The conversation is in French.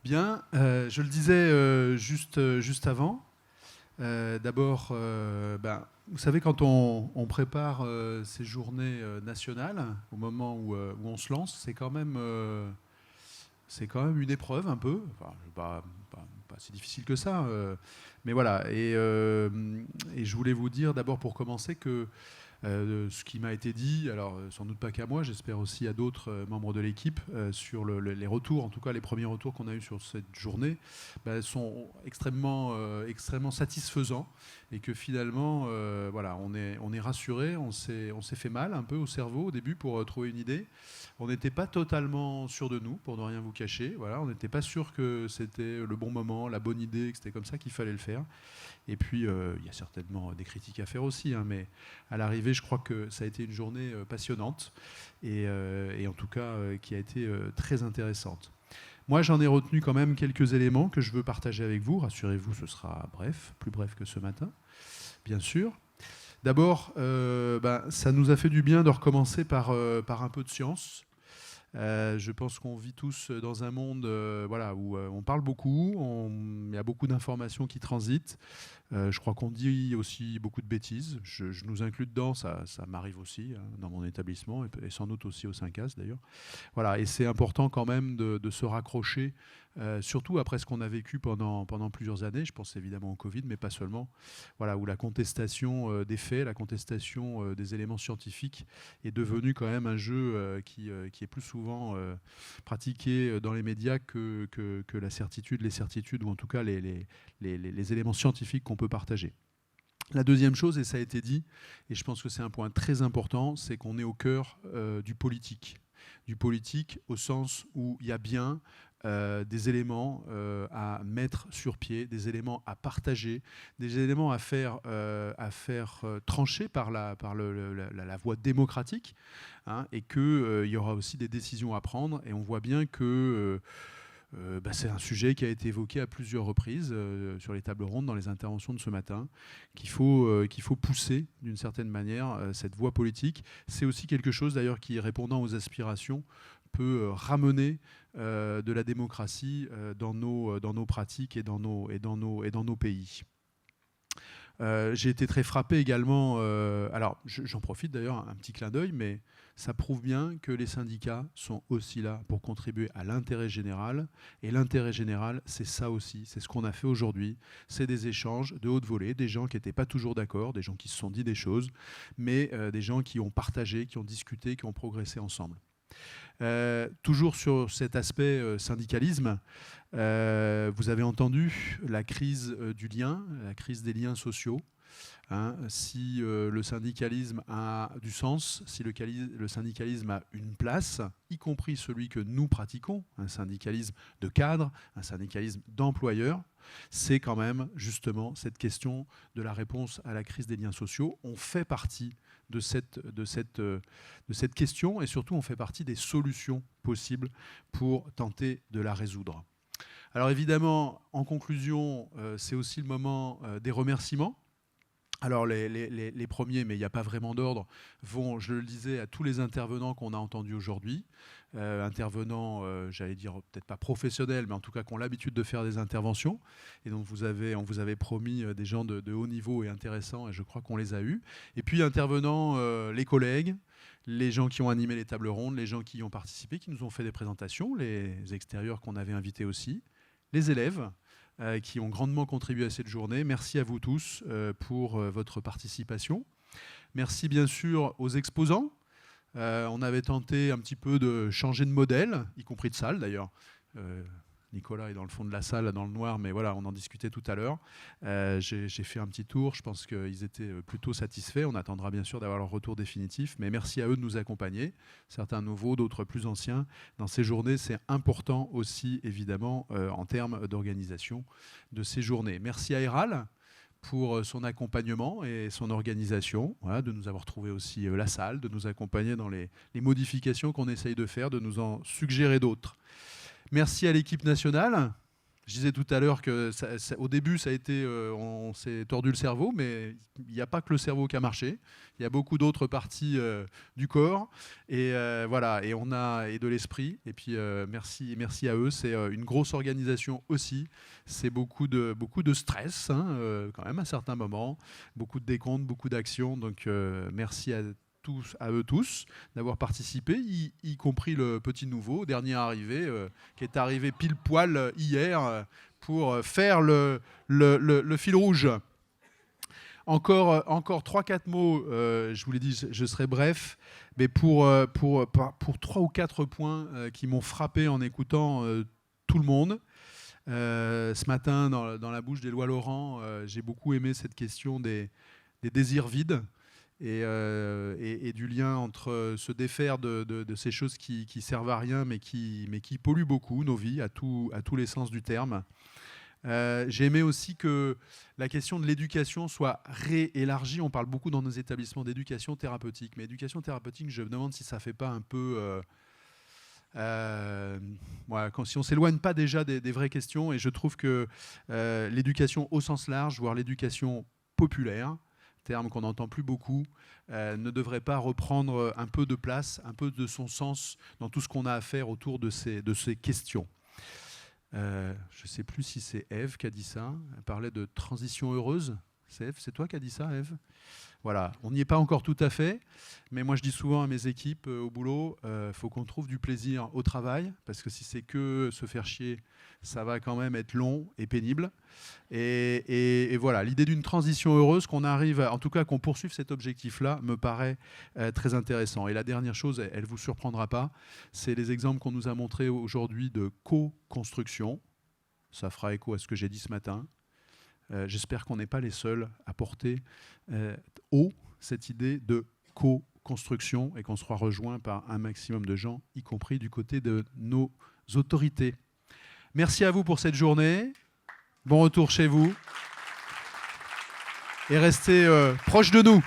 Bien, je le disais juste avant. D'abord, vous savez, quand on prépare ces journées nationales, au moment où on se lance, c'est quand même une épreuve un peu. Enfin, pas si difficile que ça. Mais voilà. Et je voulais vous dire d'abord pour commencer que ce qui m'a été dit, alors sans doute pas qu'à moi, j'espère aussi à d'autres membres de l'équipe, sur les retours, en tout cas les premiers retours qu'on a eus sur cette journée, sont extrêmement satisfaisants, et que finalement, voilà, on est rassuré, on s'est fait mal un peu au cerveau au début pour trouver une idée. On n'était pas totalement sûr de nous, pour ne rien vous cacher. Voilà, on n'était pas sûr que c'était le bon moment, la bonne idée, que c'était comme ça qu'il fallait le faire. Et puis, il y a certainement des critiques à faire aussi, hein, mais à l'arrivée, je crois que ça a été une journée passionnante et en tout cas qui a été très intéressante. Moi, j'en ai retenu quand même quelques éléments que je veux partager avec vous. Rassurez-vous, ce sera bref, plus bref que ce matin, bien sûr. D'abord, ça nous a fait du bien de recommencer par un peu de science. Je pense qu'on vit tous dans un monde où on parle beaucoup, il y a beaucoup d'informations qui transitent. Je crois qu'on dit aussi beaucoup de bêtises. Je nous inclus dedans, ça m'arrive aussi hein, dans mon établissement et sans doute aussi au 5AS d'ailleurs. Voilà, et c'est important quand même de se raccrocher, surtout après ce qu'on a vécu pendant plusieurs années. Je pense évidemment au Covid, mais pas seulement. Voilà, où la contestation des faits, la contestation des éléments scientifiques est devenue quand même un jeu qui est plus souvent pratiqué dans les médias que la certitude, les certitudes, ou en tout cas les éléments scientifiques qu'on peut partager. La deuxième chose, et ça a été dit, et je pense que c'est un point très important, c'est qu'on est au cœur du politique. Du politique au sens où il y a bien des éléments à mettre sur pied, des éléments à partager, des éléments à faire trancher par la voie démocratique, hein, et qu'il y aura aussi des décisions à prendre. Et on voit bien que c'est un sujet qui a été évoqué à plusieurs reprises sur les tables rondes, dans les interventions de ce matin, qu'il faut pousser d'une certaine manière cette voie politique. C'est aussi quelque chose d'ailleurs qui, répondant aux aspirations, peut ramener de la démocratie dans nos pratiques et dans nos pays. J'ai été très frappé également, alors j'en profite d'ailleurs, un petit clin d'œil, mais ça prouve bien que les syndicats sont aussi là pour contribuer à l'intérêt général. Et l'intérêt général, c'est ça aussi, c'est ce qu'on a fait aujourd'hui. C'est des échanges de haute volée, des gens qui n'étaient pas toujours d'accord, des gens qui se sont dit des choses, mais des gens qui ont partagé, qui ont discuté, qui ont progressé ensemble. Toujours sur cet aspect syndicalisme, vous avez entendu la crise du lien, la crise des liens sociaux. Hein, si le syndicalisme a du sens, si le syndicalisme a une place, y compris celui que nous pratiquons, un syndicalisme de cadre, un syndicalisme d'employeur, c'est quand même justement cette question de la réponse à la crise des liens sociaux. On fait partie de cette question, et surtout on fait partie des solutions possibles pour tenter de la résoudre. Alors évidemment, en conclusion, c'est aussi le moment des remerciements. Alors les premiers, mais il n'y a pas vraiment d'ordre, vont, je le disais, à tous les intervenants qu'on a entendus aujourd'hui. Intervenants, j'allais dire peut-être pas professionnels, mais en tout cas qui ont l'habitude de faire des interventions. Et donc on vous avait promis des gens de haut niveau et intéressants, et je crois qu'on les a eus. Et puis intervenants, les collègues, les gens qui ont animé les tables rondes, les gens qui y ont participé, qui nous ont fait des présentations, les extérieurs qu'on avait invités aussi, les élèves, qui ont grandement contribué à cette journée. Merci à vous tous pour votre participation. Merci bien sûr aux exposants. On avait tenté un petit peu de changer de modèle, y compris de salle d'ailleurs. Nicolas est dans le fond de la salle, dans le noir, mais voilà, on en discutait tout à l'heure. J'ai fait un petit tour, je pense qu'ils étaient plutôt satisfaits. On attendra bien sûr d'avoir leur retour définitif, mais merci à eux de nous accompagner, certains nouveaux, d'autres plus anciens. Dans ces journées, c'est important aussi, évidemment, en termes d'organisation de ces journées. Merci à Eral pour son accompagnement et son organisation, voilà, de nous avoir trouvé aussi la salle, de nous accompagner dans les modifications qu'on essaye de faire, de nous en suggérer d'autres. Merci à l'équipe nationale. Je disais tout à l'heure qu'au début, ça a été, on s'est tordu le cerveau, mais il n'y a pas que le cerveau qui a marché. Il y a beaucoup d'autres parties du corps, et voilà, et on a et de l'esprit. Et puis merci à eux. C'est une grosse organisation aussi. C'est beaucoup de stress, hein, quand même à certains moments, beaucoup de décomptes, beaucoup d'actions. Donc merci à eux tous d'avoir participé, y compris le petit nouveau, dernier arrivé, qui est arrivé pile poil hier pour faire le fil rouge. Encore 3-4 mots, je vous l'ai dit, je serai bref, mais pour 3 ou 4 points qui m'ont frappé en écoutant tout le monde. Ce matin, dans la bouche d'Éloi Laurent, j'ai beaucoup aimé cette question des désirs vides. Et du lien entre se défaire de ces choses qui servent à rien mais qui polluent beaucoup nos vies à tous les sens du terme. J'ai aimé aussi que la question de l'éducation soit réélargie. On parle beaucoup dans nos établissements d'éducation thérapeutique, mais éducation thérapeutique, je me demande si ça ne fait pas un peu... voilà, si on ne s'éloigne pas déjà des vraies questions, et je trouve que l'éducation au sens large, voire l'éducation populaire, terme qu'on n'entend plus beaucoup, ne devrait pas reprendre un peu de place, un peu de son sens dans tout ce qu'on a à faire autour de ces questions. Je ne sais plus si c'est Ève qui a dit ça. Elle parlait de transition heureuse. C'est toi qui as dit ça, Ève ? Voilà, on n'y est pas encore tout à fait, mais moi je dis souvent à mes équipes au boulot, faut qu'on trouve du plaisir au travail, parce que si c'est que se faire chier, ça va quand même être long et pénible. Et voilà, l'idée d'une transition heureuse, qu'on arrive, en tout cas qu'on poursuive cet objectif-là, me paraît très intéressant. Et la dernière chose, elle ne vous surprendra pas, c'est les exemples qu'on nous a montrés aujourd'hui de co-construction. Ça fera écho à ce que j'ai dit ce matin. J'espère qu'on n'est pas les seuls à porter haut cette idée de co-construction et qu'on sera rejoint par un maximum de gens, y compris du côté de nos autorités. Merci à vous pour cette journée. Bon retour chez vous. Et restez proches de nous.